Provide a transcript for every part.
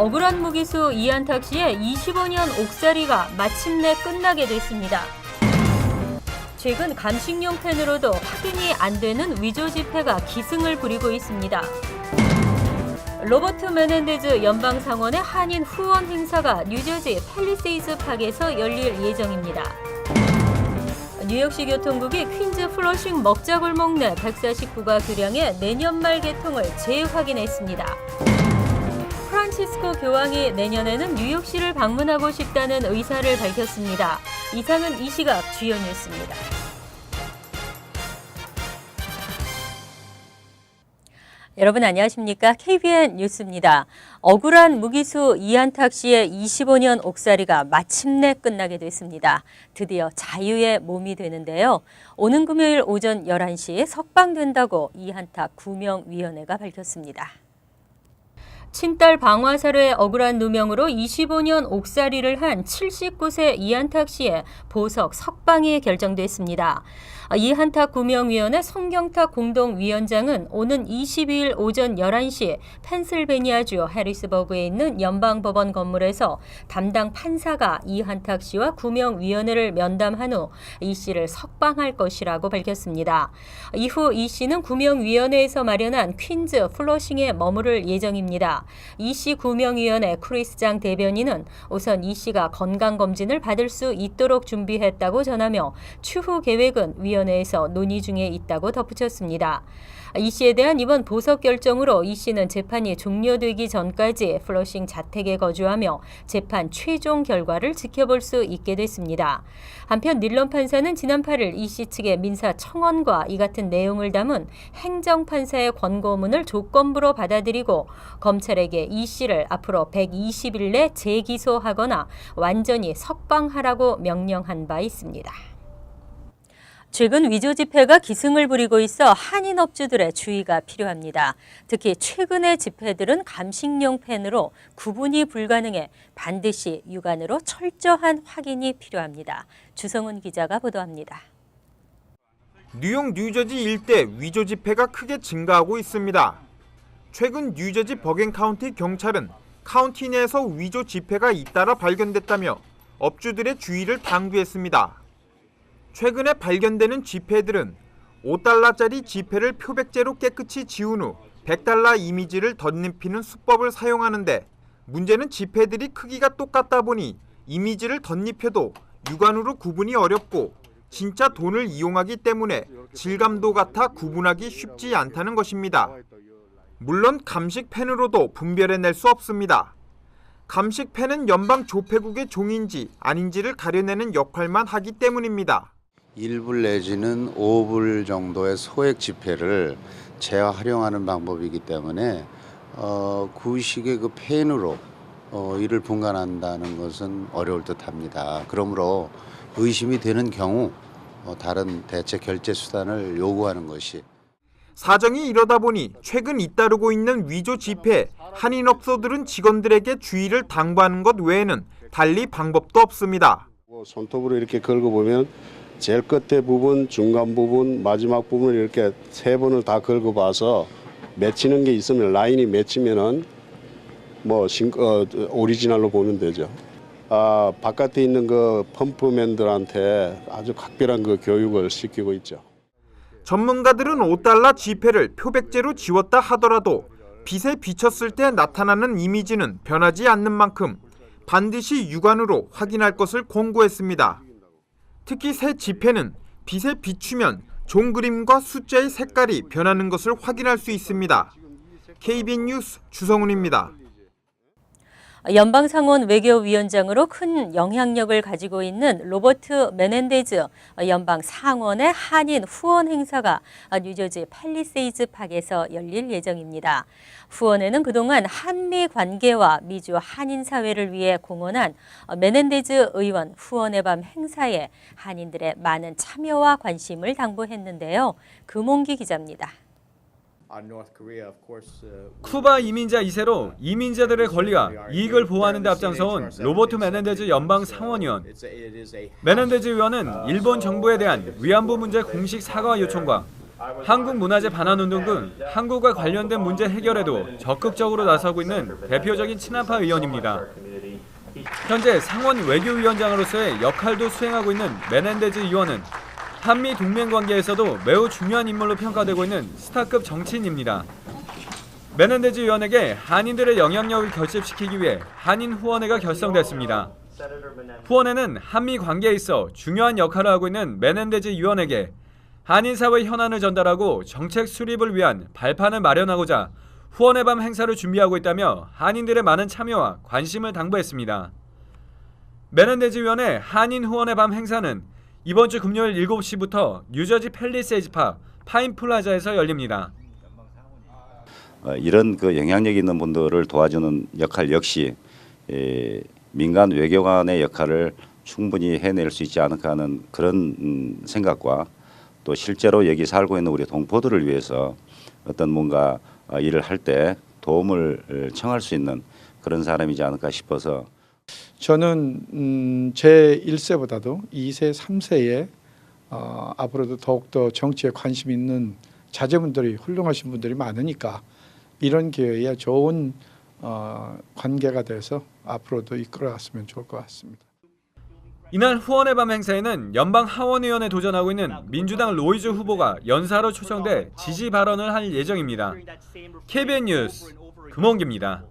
억울한 무기수 이한탁 씨의 25년 옥살이가 마침내 끝나게 됐습니다. 최근 감식용 펜으로도 확인이 안 되는 위조 지폐가 기승을 부리고 있습니다. 로버트 메넨데즈 연방상원의 한인 후원 행사가 뉴저지 팰리세이드 팍에서 열릴 예정입니다. 뉴욕시 교통국이 퀸즈 플러싱 먹자골목 내 149가 교량의 내년 말 개통을 재확인했습니다. 프란치스코 교황이 내년에는 뉴욕시를 방문하고 싶다는 의사를 밝혔습니다. 이상은 이 시각 주요 뉴스입니다. 여러분 안녕하십니까? KBN 뉴스입니다. 억울한 무기수 이한탁 씨의 25년 옥살이가 마침내 끝나게 됐습니다. 드디어 자유의 몸이 되는데요. 오는 금요일 오전 11시 석방된다고 이한탁 구명위원회가 밝혔습니다. 친딸 방화 사례의 억울한 누명으로 25년 옥살이를 한 79세 이한탁 씨의 보석 석방이 결정됐습니다. 이한탁 구명위원회 송경탁 공동위원장은 오는 22일 오전 11시 펜실베니아주 해리스버그에 있는 연방법원 건물에서 담당 판사가 이한탁 씨와 구명위원회를 면담한 후 이 씨를 석방할 것이라고 밝혔습니다. 이후 이 씨는 구명위원회에서 마련한 퀸즈 플러싱에 머무를 예정입니다. 이 씨 구명위원회 크리스장 대변인은 우선 이 씨가 건강검진을 받을 수 있도록 준비했다고 전하며 추후 계획은 위원회에서 논의 중에 있다고 덧붙였습니다. 이 씨에 대한 이번 보석 결정으로 이 씨는 재판이 종료되기 전까지 플러싱 자택에 거주하며 재판 최종 결과를 지켜볼 수 있게 됐습니다. 한편 닐런 판사는 지난 8일 이 씨 측의 민사 청원과 이 같은 내용을 담은 행정판사의 권고문을 조건부로 받아들이고 검찰에게 이 씨를 앞으로 120일 내 재기소하거나 완전히 석방하라고 명령한 바 있습니다. 최근 위조 지폐가 기승을 부리고 있어 한인 업주들의 주의가 필요합니다. 특히 최근의 지폐들은 감식용 펜으로 구분이 불가능해 반드시 육안으로 철저한 확인이 필요합니다. 주성훈 기자가 보도합니다. 뉴욕 뉴저지 일대 위조 지폐가 크게 증가하고 있습니다. 최근 뉴저지 버겐 카운티 경찰은 카운티 내에서 위조 지폐가 잇따라 발견됐다며 업주들의 주의를 당부했습니다. 최근에 발견되는 지폐들은 5달러짜리 지폐를 표백제로 깨끗이 지운 후 100달러 이미지를 덧입히는 수법을 사용하는데 문제는 지폐들이 크기가 똑같다 보니 이미지를 덧입혀도 육안으로 구분이 어렵고 진짜 돈을 이용하기 때문에 질감도 같아 구분하기 쉽지 않다는 것입니다. 물론 감식펜으로도 분별해낼 수 없습니다. 감식펜은 연방 조폐국의 종인지 아닌지를 가려내는 역할만 하기 때문입니다. 1불 내지는 5불 정도의 소액 지폐를 재활용하는 방법이기 때문에 구식의 그 펜으로 이를 분간한다는 것은 어려울 듯합니다. 그러므로 의심이 되는 경우 다른 대체 결제 수단을 요구하는 것이. 사정이 이러다 보니 최근 잇따르고 있는 위조 지폐 한인업소들은 직원들에게 주의를 당부하는 것 외에는 달리 방법도 없습니다. 손톱으로 이렇게 긁어보면 제일 끝에 부분, 중간 부분, 마지막 부분을 이렇게 3번을 다 긁어봐서 맺히는 게 있으면 라인이 맺히면은 오리지널로 보면 되죠. 바깥에 있는 그 펌프맨들한테 아주 각별한 그 교육을 시키고 있죠. 전문가들은 5달러 지폐를 표백제로 지웠다 하더라도 빛에 비쳤을 때 나타나는 이미지는 변하지 않는 만큼 반드시 육안으로 확인할 것을 권고했습니다. 특히 새 지폐는 빛에 비추면 종 그림과 숫자의 색깔이 변하는 것을 확인할 수 있습니다. KBN 뉴스 주성훈입니다. 연방상원 외교위원장으로 큰 영향력을 가지고 있는 로버트 메넨데즈 연방상원의 한인 후원 행사가 뉴저지 팰리세이드 팍에서 열릴 예정입니다. 후원에는 그동안 한미 관계와 미주 한인 사회를 위해 공헌한 메넨데즈 의원 후원의 밤 행사에 한인들의 많은 참여와 관심을 당부했는데요. 금홍기 기자입니다. 쿠바 이민자 2세로 이민자들의 권리와 이익을 보호하는 데 앞장서온 로버트 메넨데즈 연방 상원의원. 메넨데즈 의원은 일본 정부에 대한 위안부 문제 공식 사과 요청과 한국문화재 반환운동 등 한국과 관련된 문제 해결에도 적극적으로 나서고 있는 대표적인 친한파 의원입니다. 현재 상원 외교위원장으로서의 역할도 수행하고 있는 메넨데즈 의원은 한미 동맹 관계에서도 매우 중요한 인물로 평가되고 있는 스타급 정치인입니다. 메넨데즈 의원에게 한인들의 영향력을 결집시키기 위해 한인 후원회가 결성됐습니다. 후원회는 한미 관계에 있어 중요한 역할을 하고 있는 메넨데즈 의원에게 한인 사회 현안을 전달하고 정책 수립을 위한 발판을 마련하고자 후원회 밤 행사를 준비하고 있다며 한인들의 많은 참여와 관심을 당부했습니다. 메넨데즈 의원의 한인 후원회 밤 행사는 이번 주 금요일 7시부터 뉴저지 팰리세이즈 파인 플라자에서 열립니다. 이런 영향력 있는 분들을 도와주는 역할 역시 민간 외교관의 역할을 충분히 해낼 수 있지 않을까 하는 그런 생각과 또 실제로 여기 살고 있는 우리 동포들을 위해서 어떤 뭔가 일을 할 때 도움을 청할 수 있는 그런 사람이지 않을까 싶어서 저는 제 1세보다도 2세, 3세에 앞으로도 더욱더 정치에 관심 있는 자제분들이 훌륭하신 분들이 많으니까 이런 기회에 좋은 관계가 돼서 앞으로도 이끌어갔으면 좋을 것 같습니다. 이날 후원회 밤 행사에는 연방 하원의원에 도전하고 있는 민주당 로이즈 후보가 연사로 초청돼 지지 발언을 할 예정입니다. KBN 뉴스 금원기입니다.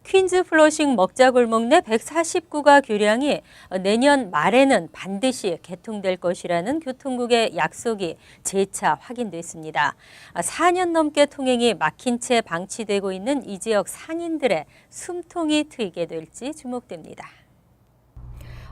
퀸즈 플러싱 먹자골목 내 149가 교량이 내년 말에는 반드시 개통될 것이라는 교통국의 약속이 재차 확인됐습니다. 4년 넘게 통행이 막힌 채 방치되고 있는 이 지역 상인들의 숨통이 트이게 될지 주목됩니다.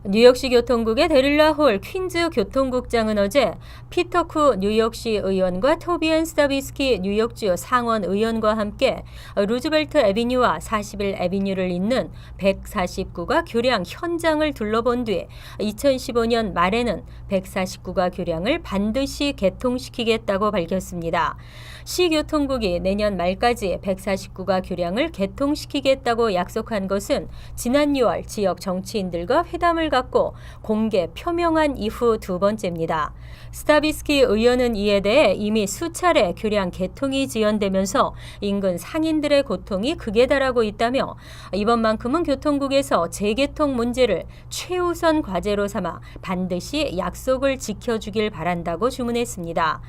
뉴욕시 교통국의 데릴라 홀 퀸즈 교통국장은 어제 피터 쿠 뉴욕시 의원과 토비안 스타비스키 뉴욕주 상원 의원과 함께 루즈벨트 애비뉴와 41 애비뉴를 잇는 149가 교량 현장을 둘러본 뒤 2015년 말에는 149가 교량을 반드시 개통시키겠다고 밝혔습니다. 시교통국이 내년 말까지 149가 교량을 개통시키겠다고 약속한 것은 지난 6월 지역 정치인들과 회담을 갖고 공개 표명한 이후 두 번째입니다. 스타비스키 의원은 이에 대해 이미 수차례 교량 개통이 지연되면서 인근 상인들의 고통이 극에 달하고 있다며 이번만큼은 교통국에서 재개통 문제를 최우선 과제로 삼아 반드시 약속을 지켜주길 바란다고 주문했습니다.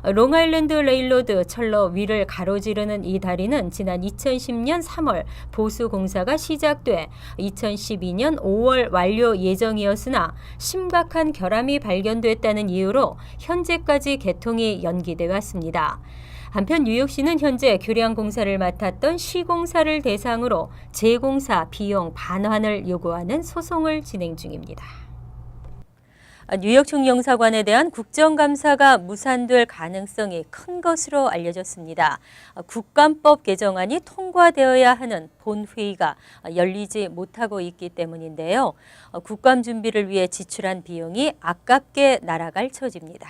롱아일랜드 레일로드 철로 위를 가로지르는 이 다리는 지난 2010년 3월 보수 공사가 시작돼 2012년 5월 완료 예정이었으나 심각한 결함이 발견됐다는 이유로 현재까지 개통이 연기돼 왔습니다. 한편 뉴욕시는 현재 교량 공사를 맡았던 시공사를 대상으로 재공사 비용 반환을 요구하는 소송을 진행 중입니다. 뉴욕 총영사관에 대한 국정감사가 무산될 가능성이 큰 것으로 알려졌습니다. 국감법 개정안이 통과되어야 하는 본회의가 열리지 못하고 있기 때문인데요. 국감 준비를 위해 지출한 비용이 아깝게 날아갈 처지입니다.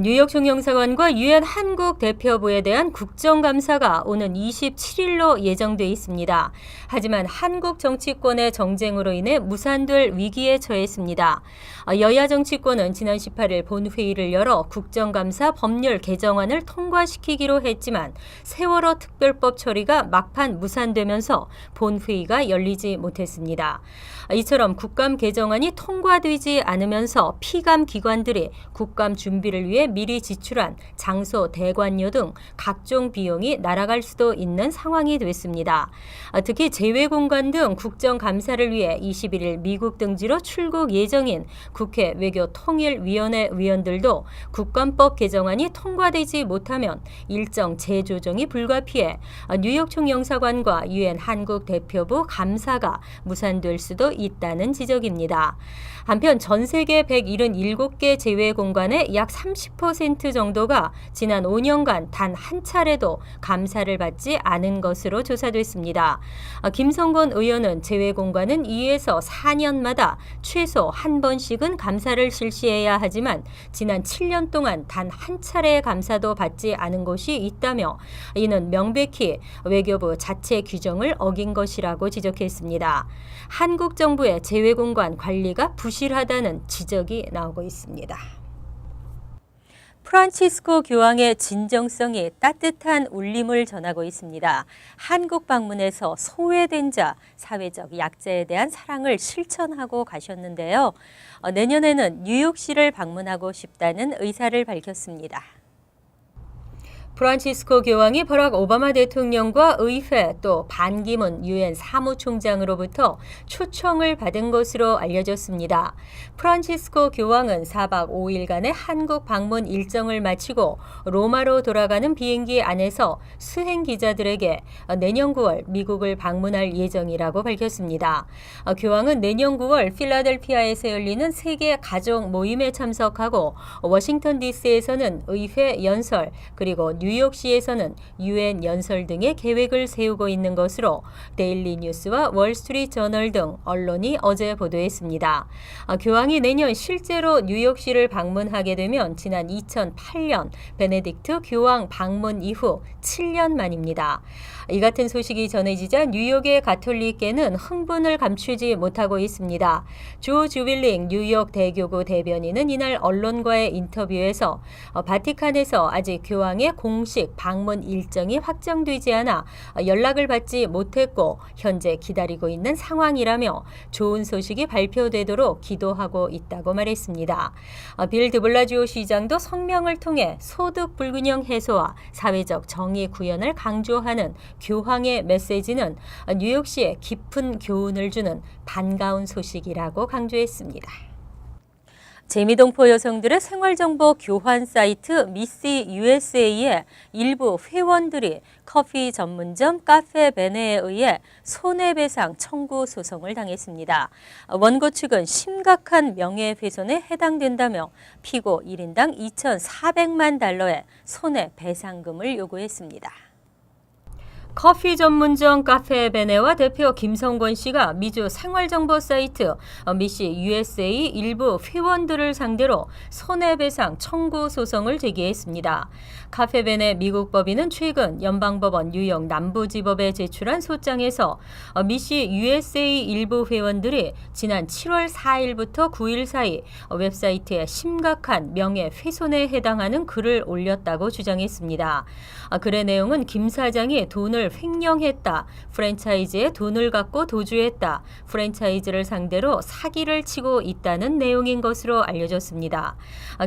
뉴욕 총영사관과 유엔 한국 대표부에 대한 국정감사가 오는 27일로 예정돼 있습니다. 하지만 한국 정치권의 정쟁으로 인해 무산될 위기에 처했습니다. 여야 정치권은 지난 18일 본회의를 열어 국정감사 법률 개정안을 통과시키기로 했지만 세월호 특별법 처리가 막판 무산되면서 본회의가 열리지 못했습니다. 이처럼 국감 개정안이 통과되지 않으면서 피감 기관들이 국감 준비를 위해 미리 지출한 장소, 대관료 등 각종 비용이 날아갈 수도 있는 상황이 됐습니다. 특히 재외공관 등 국정감사를 위해 21일 미국 등지로 출국 예정인 국회 외교통일위원회 위원들도 국감법 개정안이 통과되지 못하면 일정 재조정이 불가피해 뉴욕 총영사관과 유엔 한국 대표부 감사가 무산될 수도 있다는 지적입니다. 한편 전 세계 177개 재외공관의 약 30% 정도가 지난 5년간 단 한 차례도 감사를 받지 않은 것으로 조사됐습니다. 김성건 의원은 재외공관은 2에서 4년마다 최소 한 번씩은 감사를 실시해야 하지만 지난 7년 동안 단 한 차례의 감사도 받지 않은 곳이 있다며 이는 명백히 외교부 자체 규정을 어긴 것이라고 지적했습니다. 한국 정부의 재외공관 관리가 부실하다는 지적이 나오고 있습니다. 프란치스코 교황의 진정성이 따뜻한 울림을 전하고 있습니다. 한국 방문에서 소외된 자, 사회적 약자에 대한 사랑을 실천하고 가셨는데요. 내년에는 뉴욕시를 방문하고 싶다는 의사를 밝혔습니다. 프란치스코 교황이 버락 오바마 대통령과 의회 또 반기문 유엔 사무총장으로부터 초청을 받은 것으로 알려졌습니다. 프란치스코 교황은 4박 5일간의 한국 방문 일정을 마치고 로마로 돌아가는 비행기 안에서 수행 기자들에게 내년 9월 미국을 방문할 예정이라고 밝혔습니다. 교황은 내년 9월 필라델피아에서 열리는 세계 가족 모임에 참석하고 워싱턴 DC에서는 의회 연설 그리고 뉴욕시에서는 유엔 연설 등의 계획을 세우고 있는 것으로 데일리 뉴스와 월스트리트 저널 등 언론이 어제 보도했습니다. 교황이 내년 실제로 뉴욕시를 방문하게 되면 지난 2008년 베네딕트 교황 방문 이후 7년 만입니다. 이 같은 소식이 전해지자 뉴욕의 가톨릭계는 흥분을 감추지 못하고 있습니다. 조 주빌링 뉴욕 대교구 대변인은 이날 언론과의 인터뷰에서 바티칸에서 아직 교황의 공식 방문 일정이 확정되지 않아 연락을 받지 못했고 현재 기다리고 있는 상황이라며 좋은 소식이 발표되도록 기도하고 있다고 말했습니다. 빌 드블라지오 시장도 성명을 통해 소득 불균형 해소와 사회적 정의 구현을 강조하는 교황의 메시지는 뉴욕시에 깊은 교훈을 주는 반가운 소식이라고 강조했습니다. 재미동포 여성들의 생활정보 교환 사이트 미시 USA의 일부 회원들이 커피 전문점 카페 베네에 의해 손해배상 청구 소송을 당했습니다. 원고 측은 심각한 명예훼손에 해당된다며 피고 1인당 2,400만 달러의 손해배상금을 요구했습니다. 커피 전문점 카페 베네와 대표 김성권 씨가 미주 생활정보 사이트 미시 USA 일부 회원들을 상대로 손해배상 청구 소송을 제기했습니다. 카페 베네 미국 법인은 최근 연방법원 뉴욕 남부지법에 제출한 소장에서 미시 USA 일부 회원들이 지난 7월 4일부터 9일 사이 웹사이트에 심각한 명예훼손에 해당하는 글을 올렸다고 주장했습니다. 글의 내용은 김 사장이 돈을 횡령했다, 프랜차이즈에 돈을 갖고 도주했다, 프랜차이즈를 상대로 사기를 치고 있다는 내용인 것으로 알려졌습니다.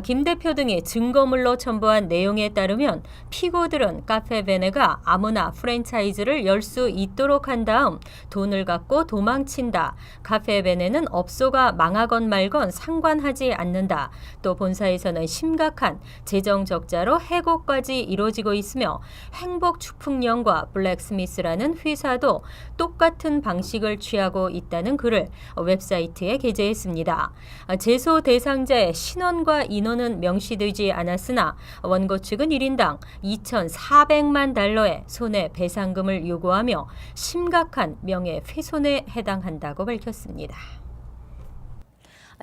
김 대표 등이 증거물로 첨부한 내용에 따르면 피고들은 카페 베네가 아무나 프랜차이즈를 열 수 있도록 한 다음 돈을 갖고 도망친다, 카페 베네는 업소가 망하건 말건 상관하지 않는다, 또 본사에서는 심각한 재정 적자로 해고까지 이루어지고 있으며 행복축풍령과 블랙스미스라는 회사도 똑같은 방식을 취하고 있다는 글을 웹사이트에 게재했습니다. 제소 대상자의 신원과 인원은 명시되지 않았으나 원고 측은 1인당 2,400만 달러의 손해배상금을 요구하며 심각한 명예훼손에 해당한다고 밝혔습니다.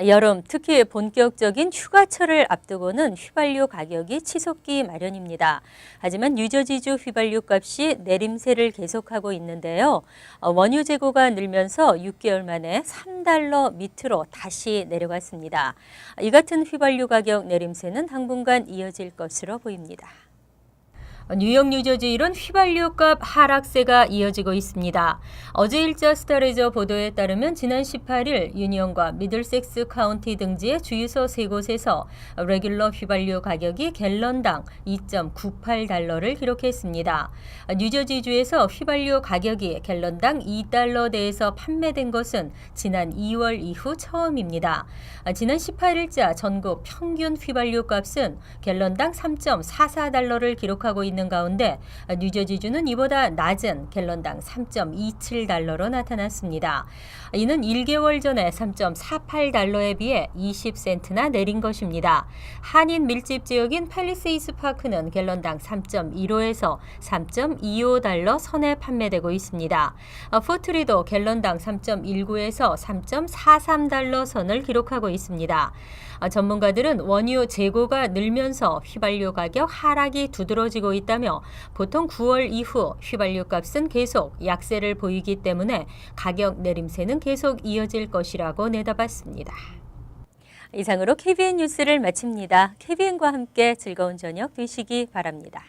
여름, 특히 본격적인 휴가철을 앞두고는 휘발유 가격이 치솟기 마련입니다. 하지만 뉴저지주 휘발유 값이 내림세를 계속하고 있는데요. 원유 재고가 늘면서 6개월 만에 $3 밑으로 다시 내려갔습니다. 이 같은 휘발유 가격 내림세는 당분간 이어질 것으로 보입니다. 뉴욕, 뉴저지일은 휘발유값 하락세가 이어지고 있습니다. 어제 일자 스타레저 보도에 따르면 지난 18일 유니온과 미들섹스 카운티 등지의 주유소 3곳에서 레귤러 휘발유 가격이 갤런당 2.98달러를 기록했습니다. 뉴저지주에서 휘발유 가격이 갤런당 $2대에서 판매된 것은 지난 2월 이후 처음입니다. 지난 18일자 전국 평균 휘발유 값은 갤런당 3.44달러를 기록하고 있는 가운데 뉴저지주는 이보다 낮은 갤런당 3.27달러로 나타났습니다. 이는 1개월 전에 3.48달러에 비해 20센트나 내린 것입니다. 한인 밀집 지역인 팰리세이스 파크는 갤런당 3.15에서 3.25달러 선에 판매되고 있습니다. 포트리도 갤런당 3.19에서 3.43달러 선을 기록하고 있습니다. 전문가들은 원유 재고가 늘면서 휘발유 가격 하락이 두드러지고 있다며 보통 9월 이후 휘발유 값은 계속 약세를 보이기 때문에 가격 내림세는 계속 이어질 것이라고 내다봤습니다. 이상으로 KBN 뉴스를 마칩니다. KBN과 함께 즐거운 저녁 되시기 바랍니다.